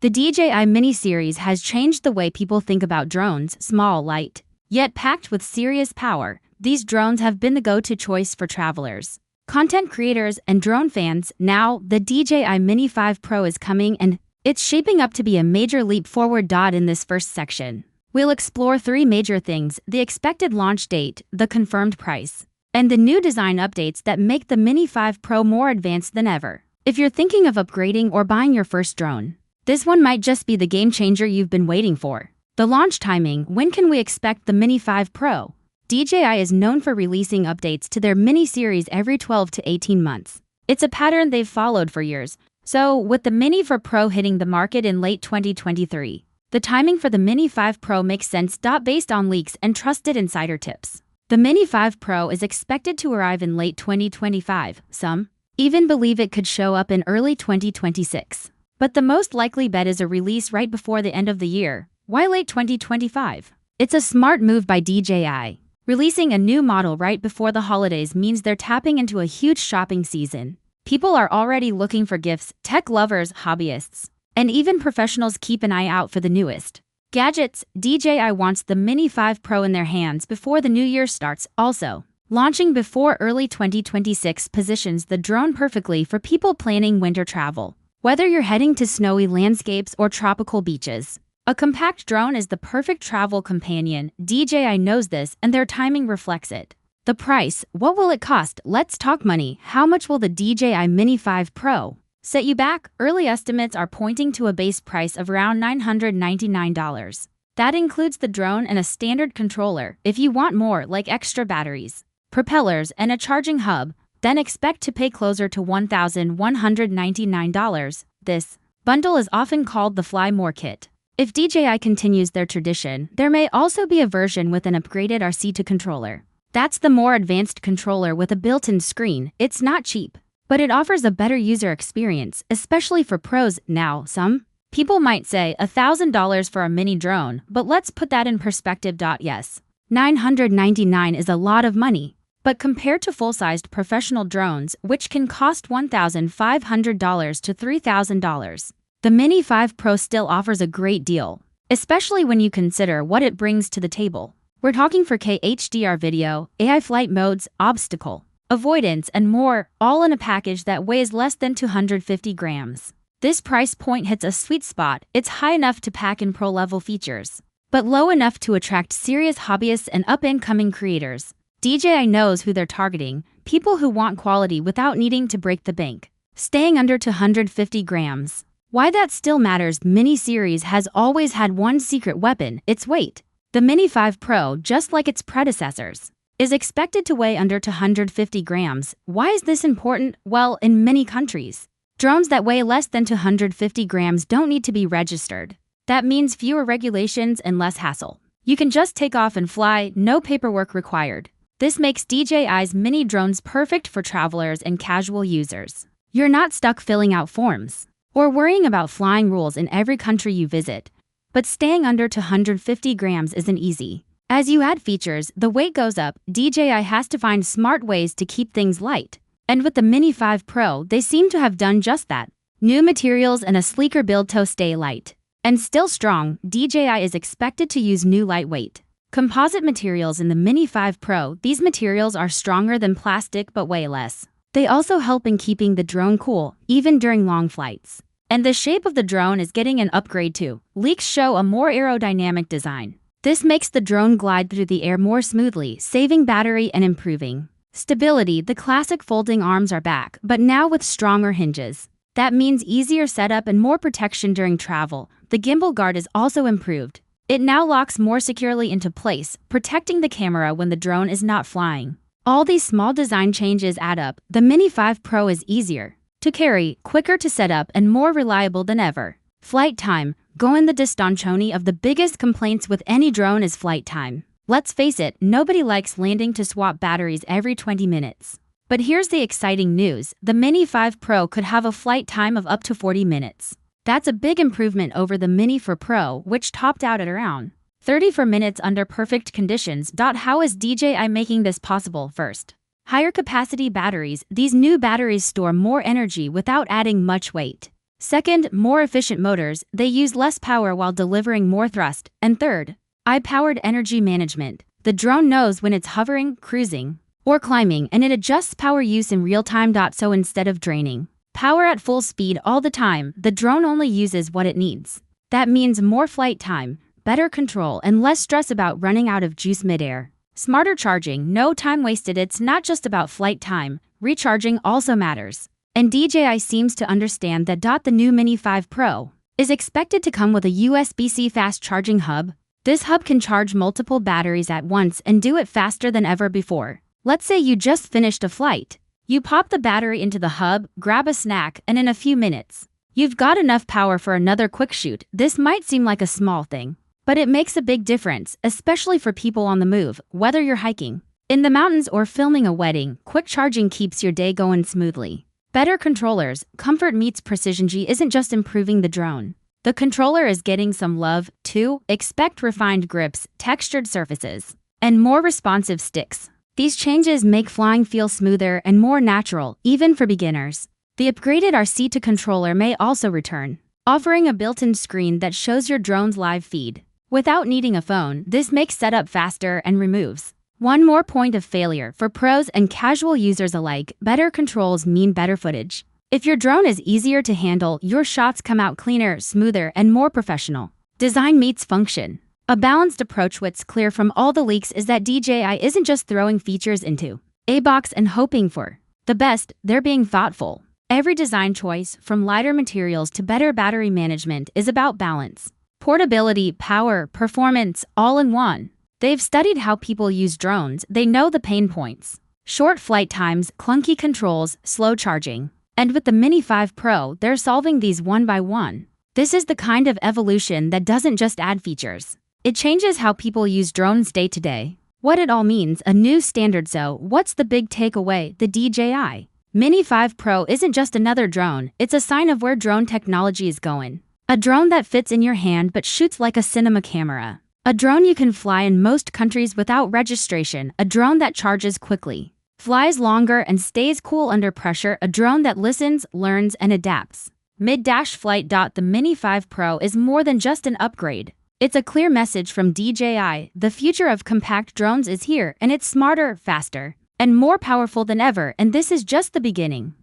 The DJI Mini series has changed the way people think about drones. Small, light, yet packed with serious power, these drones have been the go-to choice for travelers, content creators, and drone fans. Now, the DJI Mini 5 Pro is coming, and it's shaping up to be a major leap forward. In this first section, we'll explore three major things: the expected launch date, the confirmed price, and the new design updates that make the Mini 5 Pro more advanced than ever. If you're thinking of upgrading or buying your first drone, this one might just be the game changer you've been waiting for. The launch timing: when can we expect the Mini 5 Pro? DJI is known for releasing updates to their Mini series every 12 to 18 months. It's a pattern they've followed for years. So, with the Mini 4 Pro hitting the market in late 2023, the timing for the Mini 5 Pro makes sense. Based on leaks and trusted insider tips, the Mini 5 Pro is expected to arrive in late 2025. Some even believe it could show up in early 2026. But the most likely bet is a release right before the end of the year. Why late 2025? It's a smart move by DJI. Releasing a new model right before the holidays means they're tapping into a huge shopping season. People are already looking for gifts. Tech lovers, hobbyists, and even professionals keep an eye out for the newest gadgets. DJI wants the Mini 5 Pro in their hands before the new year starts. Also, launching before early 2026 positions the drone perfectly for people planning winter travel. Whether you're heading to snowy landscapes or tropical beaches, a compact drone is the perfect travel companion. DJI knows this, and their timing reflects it. The price: what will it cost? Let's talk money. How much will the DJI Mini 5 Pro set you back? Early estimates are pointing to a base price of around $999. That includes the drone and a standard controller. If you want more, like extra batteries, propellers, and a charging hub, then expect to pay closer to $1,199. This bundle is often called the Fly More kit. If DJI continues their tradition, there may also be a version with an upgraded RC2 controller. That's the more advanced controller with a built-in screen. It's not cheap, but it offers a better user experience, especially for pros. Now, some people might say $1,000 for a mini drone, but let's put that in perspective. Yes, $999 is a lot of money, but compared to full-sized professional drones, which can cost $1,500 to $3,000, the Mini 5 Pro still offers a great deal, especially when you consider what it brings to the table. We're talking 4K HDR video, AI flight modes, obstacle avoidance, and more, all in a package that weighs less than 250 grams. This price point hits a sweet spot. It's high enough to pack in pro-level features, but low enough to attract serious hobbyists and up-and-coming creators. DJI knows who they're targeting: people who want quality without needing to break the bank, staying under 250 grams. Why that still matters: Mini series has always had one secret weapon: its weight. The Mini 5 Pro, just like its predecessors, is expected to weigh under 250 grams. Why is this important? Well, in many countries, drones that weigh less than 250 grams don't need to be registered. That means fewer regulations and less hassle. You can just take off and fly, no paperwork required. This makes DJI's mini drones perfect for travelers and casual users. You're not stuck filling out forms or worrying about flying rules in every country you visit. But staying under 250 grams isn't easy. As you add features, the weight goes up. DJI has to find smart ways to keep things light. And with the Mini 5 Pro, they seem to have done just that. New materials and a sleeker build to stay light and still strong. DJI is expected to use new lightweight composite materials in the Mini 5 Pro. These materials are stronger than plastic but weigh less. They also help in keeping the drone cool, even during long flights. And the shape of the drone is getting an upgrade too. Leaks show a more aerodynamic design. This makes the drone glide through the air more smoothly, saving battery and improving stability. The classic folding arms are back, but now with stronger hinges. That means easier setup and more protection during travel. The gimbal guard is also improved. It now locks more securely into place, protecting the camera when the drone is not flying. All these small design changes add up. The Mini 5 Pro is easier to carry, quicker to set up, and more reliable than ever. Flight time: going the distance. One of the biggest complaints with any drone is flight time. Let's face it, nobody likes landing to swap batteries every 20 minutes. But here's the exciting news: the Mini 5 Pro could have a flight time of up to 40 minutes. That's a big improvement over the Mini 4 Pro, which topped out at around 34 minutes under perfect conditions. How is DJI making this possible? First, higher capacity batteries. These new batteries store more energy without adding much weight. Second, more efficient motors, they use less power while delivering more thrust. And third, eye-powered energy management. The drone knows when it's hovering, cruising, or climbing, and it adjusts power use in real time. So instead of draining power at full speed all the time, the drone only uses what it needs. That means more flight time, better control, and less stress about running out of juice midair. Smarter charging, no time wasted. It's not just about flight time, recharging also matters. And DJI seems to understand that. The new Mini 5 Pro is expected to come with a USB-C fast charging hub. This hub can charge multiple batteries at once and do it faster than ever before. Let's say you just finished a flight. You pop the battery into the hub, grab a snack, and in a few minutes, you've got enough power for another quick shoot. This might seem like a small thing, but it makes a big difference, especially for people on the move. Whether you're hiking in the mountains or filming a wedding, quick charging keeps your day going smoothly. Better controllers, comfort meets precision. Isn't just improving the drone. The controller is getting some love, too. Expect refined grips, textured surfaces, and more responsive sticks. These changes make flying feel smoother and more natural, even for beginners. The upgraded RC2 controller may also return, offering a built-in screen that shows your drone's live feed. Without needing a phone, this makes setup faster and removes one more point of failure for pros and casual users alike. Better controls mean better footage. If your drone is easier to handle, your shots come out cleaner, smoother, and more professional. Design meets function. A balanced approach. What's clear from all the leaks is that DJI isn't just throwing features into a box and hoping for the best, they're being thoughtful. Every design choice, from lighter materials to better battery management, is about balance. Portability, power, performance, all in one. They've studied how people use drones, they know the pain points. Short flight times, clunky controls, slow charging. And with the Mini 5 Pro, they're solving these one by one. This is the kind of evolution that doesn't just add features. It changes how people use drones day to day. What it all means, a new standard. So, what's the big takeaway? The DJI Mini 5 Pro isn't just another drone, it's a sign of where drone technology is going. A drone that fits in your hand but shoots like a cinema camera. A drone you can fly in most countries without registration. A drone that charges quickly, flies longer, and stays cool under pressure. A drone that listens, learns, and adapts. Mid-flight. The Mini 5 Pro is more than just an upgrade. It's a clear message from DJI. The future of compact drones is here, and it's smarter, faster, and more powerful than ever, and this is just the beginning.